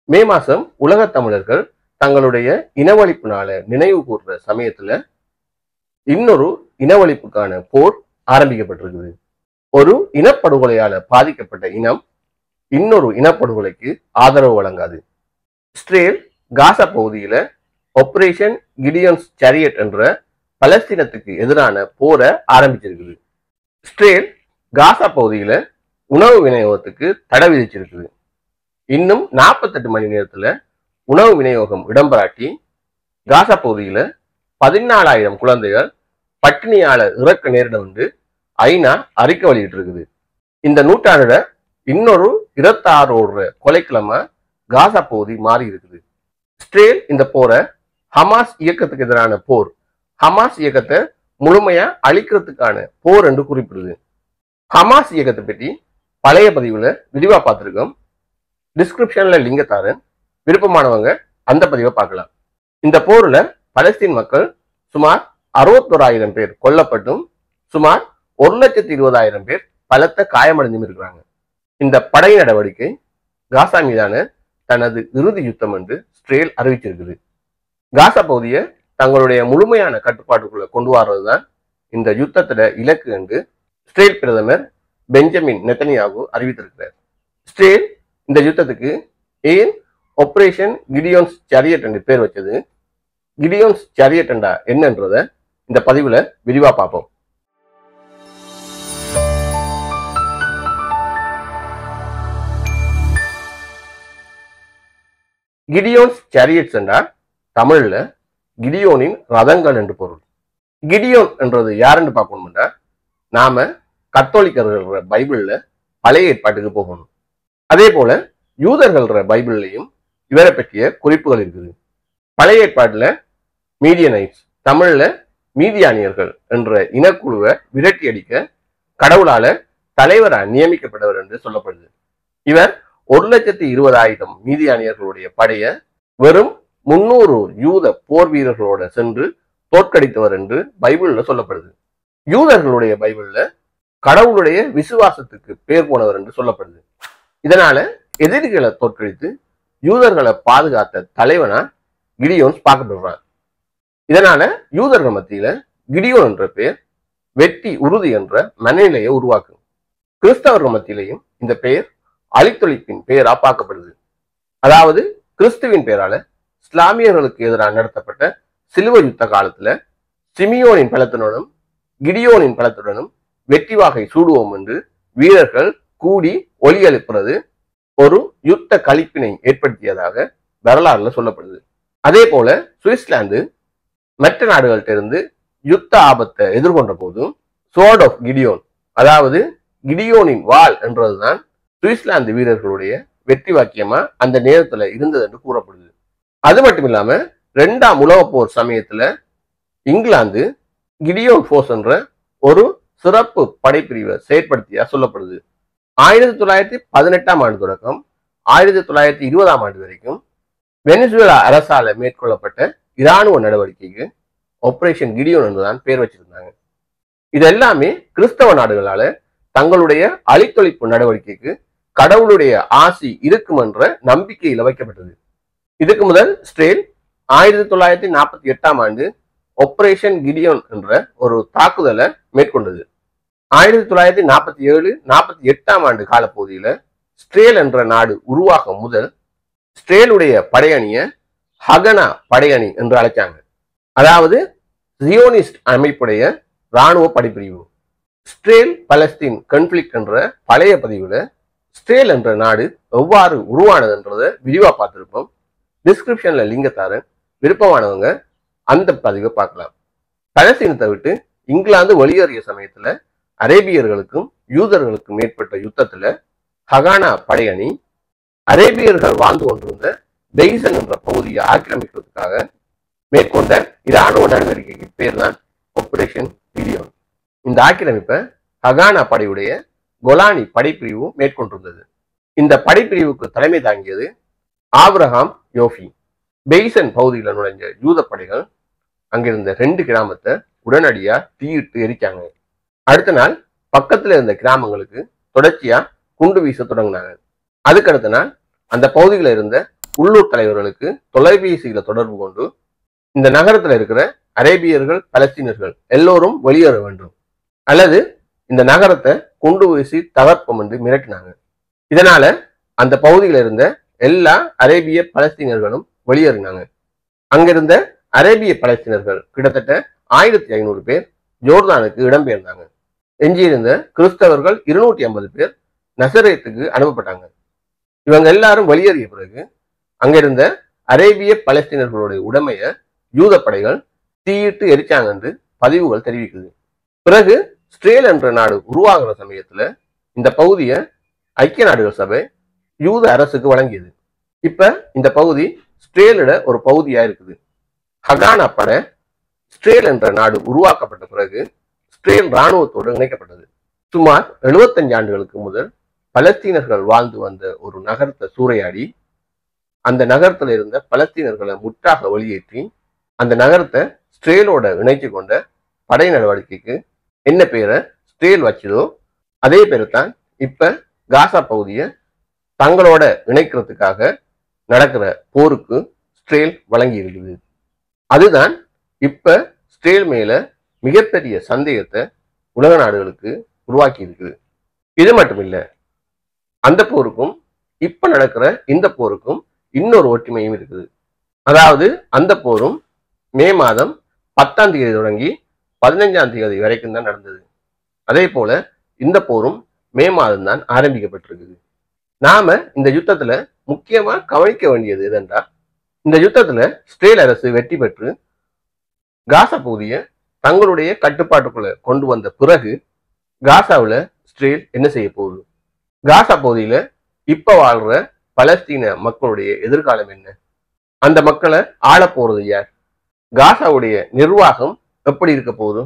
மே மாசம் உலகத் தமிழர்கள் தங்களுடைய இனவழிப்பு நாளை நினைவு கூர்ற சமயத்துல இன்னொரு இனவழிப்புக்கான போர் ஆரம்பிக்கப்பட்டிருக்குது. ஒரு இனப்படுகொலையால பாதிக்கப்பட்ட இனம் இன்னொரு இனப்படுகொலைக்கு ஆதரவு வழங்காது. இஸ்ரேல் காசா பகுதியில ஆபரேஷன் கிடியோன்ஸ் சேரியட் என்ற பலஸ்தீனத்துக்கு எதிரான போரை ஆரம்பிச்சிருக்குது. இஸ்ரேல் காசா பகுதியில உணவு விநியோகத்துக்கு தடை விதிச்சிருக்குது. இன்னும் 48 மணி நேரத்துல உணவு விநியோகம் இடம்பெறாட்டி காசா பகுதியில 14,000 குழந்தைகள் பட்டினியால இறக்க நேரிடும் என்று ஐநா அறிக்கை வெளியிட்டு இருக்குது. இந்த நூற்றாண்டுல இன்னொரு 26 கொலைக்கிழமை காசா பகுதி மாறி இருக்குது. இஸ்ரேல் இந்த போரை ஹமாஸ் இயக்கத்துக்கு எதிரான போர், ஹமாஸ் இயக்கத்தை முழுமையா அழிக்கிறதுக்கான போர் என்று குறிப்பிடுது. ஹமாஸ் இயக்கத்தை பற்றி பழைய பதிவுல விரிவா பார்த்திருக்கோம். டிஸ்கிரிப்ஷன்ல லிங்க தாரேன், விருப்பமானவங்க அந்த பதிவை பார்க்கலாம். இந்த போர்ல பலஸ்தீன் மக்கள் சுமார் 61,000 பேர் கொல்லப்பட்டும் சுமார் 1,20,000 பேர் பலத்த காயமடைந்தும் இருக்கிறாங்க. இந்த படை நடவடிக்கை காசா மீதான தனது இறுதி யுத்தம் என்று இஸ்ரேல் அறிவிச்சிருக்குது. காசா பகுதியை தங்களுடைய முழுமையான கட்டுப்பாட்டுக்குள்ள கொண்டு வர்றதுதான் இந்த யுத்தத்துல இலக்கு என்று இஸ்ரேல் பிரதமர் பெஞ்சமின் நெத்தனியாகு அறிவித்திருக்கிறார். இஸ்ரேல் இந்த யுத்தத்துக்கு ஏன் ஆபரேஷன் கிடியோன்ஸ் சேரியட் என்று பேர் வச்சது, கிடியோன்ஸ் சேரியட் என்றா என்னன்றத இந்த பதிவுல விரிவா பார்ப்போம். கிடியோன்ஸ் சேரியட்ஸ் என்றா தமிழ்ல கிடியோனின் ரதங்கள் என்று பொருள். கிடியோன் என்றது யாருன்னு பார்க்கணும்னா நாம கத்தோலிக்கர்கள் பைபிள்ல பழைய ஏற்பாட்டுக்கு போகணும். அதே போல யூதர்கள் பைபிள்லையும் இவரை பற்றிய குறிப்புகள் இருக்குது. பழைய ஏற்பாட்டுல மீடியனைட்ஸ், தமிழ்ல மீதியானியர்கள் என்ற இனக்குழுவை விரட்டி அடிக்க கடவுளால தலைவராக நியமிக்கப்பட்டவர் என்று சொல்லப்படுது. இவர் 1,20,000 மீதியானியர்களுடைய படைய வெறும் 300 யூத போர் வீரர்களோட சென்று தோற்கடித்தவர் என்று பைபிள்ல சொல்லப்படுது. யூதர்களுடைய பைபிள்ல கடவுளுடைய விசுவாசத்துக்கு பேர் போனவர் என்று சொல்லப்படுது. இதனால எதிரிகளை தோற்கடித்து யூதர்களை பாதுகாத்த தலைவனா கிடியோன்ஸ் பார்க்கப்படுறார். இதனால யூதர்கள் மத்தியில கிடியோன் என்ற பெயர் வெற்றி உறுதி என்ற மனநிலையை உருவாக்கும். கிறிஸ்தவர்கள் மத்தியிலையும் இந்த பெயர் அழித்தொழிப்பின் பெயரா பார்க்கப்படுது. அதாவது கிறிஸ்துவின் பெயரால இஸ்லாமியர்களுக்கு எதிராக நடத்தப்பட்ட சிலுவை யுத்த காலத்துல சிமியோனின் பலத்துடனும் கிடியோனின் பலத்துடனும் வெற்றி வாகை சூடுவோம் என்று வீரர்கள் கூடி ஒலி எழுப்புறது ஒரு யுத்த கழிப்பினை ஏற்படுத்தியதாக வரலாறுல சொல்லப்படுது. அதே போல சுவிட்சர்லாந்து மற்ற நாடுகள்கிட்ட இருந்து யுத்த ஆபத்தை எதிர்கொண்ட போதும் சோர்ட் ஆஃப் கிடியோன், அதாவது கிடியோனின் வாள் என்றதுதான் சுவிட்சர்லாந்து வீரர்களுடைய வெற்றி வாக்கியமா அந்த நேரத்துல இருந்தது என்று கூறப்படுது. அது மட்டும் இல்லாம 2ஆம் உலகப் போர் சமயத்துல இங்கிலாந்து கிடியோன் ஃபோர்ஸ் என்ற ஒரு சிறப்பு படைப்பிரிவை செயற்படுத்தியா சொல்லப்படுது. 1918ஆம் ஆண்டு தொடக்கம் 1920ஆம் ஆண்டு வரைக்கும் வெனிசுவேலா அரசால மேற்கொள்ளப்பட்ட இராணுவ நடவடிக்கைக்கு ஆபரேஷன் கிடியோன் என்றுதான் பேர் வச்சிருந்தாங்க. இது எல்லாமே கிறிஸ்தவ நாடுகளால தங்களுடைய அழித்தொழிப்பு நடவடிக்கைக்கு கடவுளுடைய ஆசி இருக்கும் என்ற நம்பிக்கையில வைக்கப்பட்டது. இதுக்கு முதல் இஸ்ரேல் 1948ஆம் ஆண்டு ஆபரேஷன் கிடியோன் என்ற ஒரு தாக்குதலை மேற்கொண்டது. 1947-48ஆம் ஆண்டு காலப்பகுதியில இஸ்ரேல் என்ற நாடு உருவாகும் முதல் இஸ்ரேலுடைய படையணிய ஹகனா படையணி என்று அழைச்சாங்க. அதாவது ஜியோனிஸ்ட் அமைப்புடைய இராணுவ படைப்பிரிவு. இஸ்ரேல் பலஸ்தீன் கான்ஃப்ளிக்ட் என்ற பழைய பதிவுல இஸ்ரேல் என்ற நாடு எவ்வாறு உருவானதுன்றதை விரிவா பார்த்திருப்போம். டிஸ்கிரிப்ஷன்ல லிங்க தாரேன், விருப்பமானவங்க அந்த பதிவை பார்க்கலாம். பலஸ்தீனத்தை விட்டு இங்கிலாந்து வெளியேறிய சமயத்துல அரேபியர்களுக்கும் யூதர்களுக்கும் ஏற்பட்ட யுத்தத்துல ஹகானா படையணி அரேபியர்கள் வாழ்ந்து கொண்டிருந்த பெய்சன் என்ற பகுதியை ஆக்கிரமிக்கிறதுக்காக மேற்கொண்ட இராணுவ நடவடிக்கைக்கு பேர் தான் ஆபரேஷன் கிடியோன். இந்த ஆக்கிரமிப்பை ஹகானா படையுடைய கொலானி படைப்பிரிவு மேற்கொண்டிருந்தது. இந்த படைப்பிரிவுக்கு தலைமை தாங்கியது ஆப்ரஹாம் யோஃபி. பெய்சன் பகுதியில் நுழைஞ்ச யூத படைகள் அங்கிருந்த 2 கிராமத்தை உடனடியா தீயிட்டு எரிச்சாங்க. அடுத்த நாள் பக்கத்துல இருந்த கிராமங்களுக்கு தொடர்ச்சியா குண்டு வீச தொடங்கினாங்க. அதுக்கு அடுத்த நாள் அந்த பகுதியில் இருந்த உள்ளூர் தலைவர்களுக்கு தொலைபேசியில தொடர்பு கொண்டு இந்த நகரத்துல இருக்கிற அரேபியர்கள் பலஸ்தீனர்கள் எல்லோரும் வெளியேற வேண்டும் அல்லது இந்த நகரத்தை கொண்டு வீசி தகர்ப்போம் என்று மிரட்டினாங்க. இதனால அந்த பகுதியில் இருந்த எல்லா அரேபிய பலஸ்தீனர்களும் வெளியேறினாங்க. அங்கிருந்த அரேபிய பலஸ்தீனர்கள் கிட்டத்தட்ட 1500 பேர் ஜோர்தானுக்கு இடம்பெயர்ந்தாங்க. எஞ்சியிருந்த கிறிஸ்தவர்கள் 250 பேர் நசரேத்துக்கு அனுப்பப்பட்டாங்க. இவங்க எல்லாரும் வெளியேறிய பிறகு அங்கிருந்த அரேபிய பலஸ்தீனர்களுடைய உடைமைய யூத படைகள் தீயிட்டு எரிச்சாங்க என்று பதிவுகள் தெரிவிக்குது. பிறகு இஸ்ரேல் என்ற நாடு உருவாகிற சமயத்துல இந்த பகுதியை ஐக்கிய நாடுகள் சபை யூத அரசுக்கு வழங்கியது. இப்ப இந்த பகுதி இஸ்ரேலோட ஒரு பகுதியா இருக்குது. ஹகானா படை இஸ்ரேல் என்ற நாடு உருவாக்கப்பட்ட பிறகு இஸ்ரேல் இராணுவத்தோடு இணைக்கப்பட்டது. சுமார் 75 ஆண்டுகளுக்கு முதல் பலஸ்தீனர்கள் வாழ்ந்து வந்த ஒரு நகரத்தை சூறையாடி அந்த நகரத்துல இருந்த பலஸ்தீனர்களை முற்றாக வெளியேற்றி அந்த நகரத்தை இஸ்ரேலோட இணைத்து கொண்ட படை நடவடிக்கைக்கு என்ன பேரை இஸ்ரேல் வச்சதோ அதே பேரு தான் இப்ப காசா பகுதியை தங்களோட இணைக்கிறதுக்காக நடக்கிற போருக்கு இஸ்ரேல் வழங்கி இருக்குது. அதுதான் இப்ப இஸ்ரேல் மேல மிகப்பெரிய சந்தேகத்தை உலக நாடுகளுக்கு உருவாக்கி இருக்குது. இது மட்டும் இல்ல, அந்த போருக்கும் இப்ப நடக்கிற இந்த போருக்கும் இன்னொரு ஒற்றுமையும் இருக்குது. அதாவது அந்த போரும் மே மாதம் 10ஆம் தேதி தொடங்கி 15ஆம் தேதி வரைக்கும் தான் நடந்தது. அதே போல இந்த போரும் மே மாதம் தான் ஆரம்பிக்கப்பட்டிருக்குது. நாம இந்த யுத்தத்துல முக்கியமா கவனிக்க வேண்டியது எதென்றா, இந்த யுத்தத்துல இஸ்ரேல் அரசு வெற்றி பெற்று காசா பகுதியை தங்களுடைய கட்டுப்பாட்டுக்குள்ள கொண்டு வந்த பிறகு காசாவில் இஸ்ரேல் என்ன செய்ய போகுது, காசா பகுதியில இப்ப வாழ்ற பலஸ்தீன மக்களுடைய எதிர்காலம் என்ன, அந்த மக்களை ஆள போறது யார், காசாவுடைய நிர்வாகம் எப்படி இருக்க போகுது,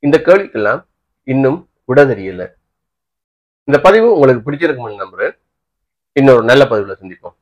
இந்த கேள்விக்கெல்லாம் இன்னும் விட தெரியல. இந்த பதிவு உங்களுக்கு பிடிச்சிருக்கும்னு நம்புறேன். இன்னொரு நல்ல பதிவுல சந்திப்போம்.